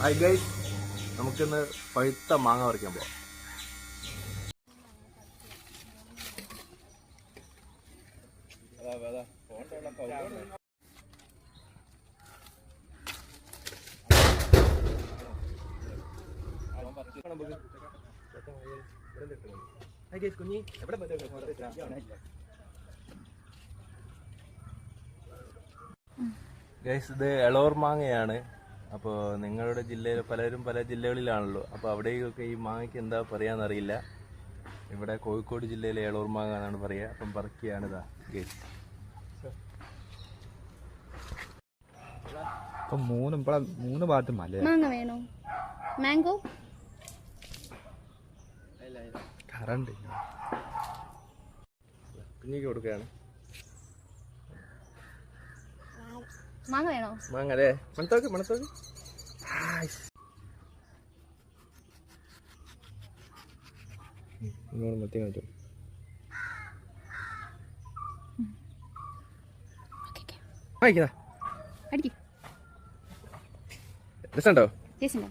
Hi guys, നമുക്കിന്ന് പഴുത്ത മാങ്ങ പറിക്കാൻ പോവാം. ഗൈസ്, ഇത് എളോർ മാങ്ങയാണ്. അപ്പോൾ നിങ്ങളുടെ ജില്ലയിൽ പലരും പല ജില്ലകളിലാണല്ലോ, അപ്പോൾ അവിടെയൊക്കെ ഈ മാങ്ങയ്ക്ക് എന്താ പറയാന്നറിയില്ല. ഇവിടെ കോഴിക്കോട് ജില്ലയിലെ എളോർ മാങ്ങ എന്നാണ് പറയുക. അപ്പം പറിക്കുകയാണിതാ ഗൈസ്. ഇപ്പം മൂന്ന് ഭാഗത്തും മല. മാങ്ങ വേണോ? മാംഗോ കറണ്ട് കുഞ്ഞിക്ക് കൊടുക്കുകയാണ്. മാങ്ങ വേണോ? മാങ്ങ അല്ലേ? മണത്തോക്ക് ഇങ്ങോട്ട് മത്തി മാറ്റും. വായിക്കതാ അടിക്ക്. രസമുണ്ടോ? ടേസ്റ്റ് ഉണ്ടോ?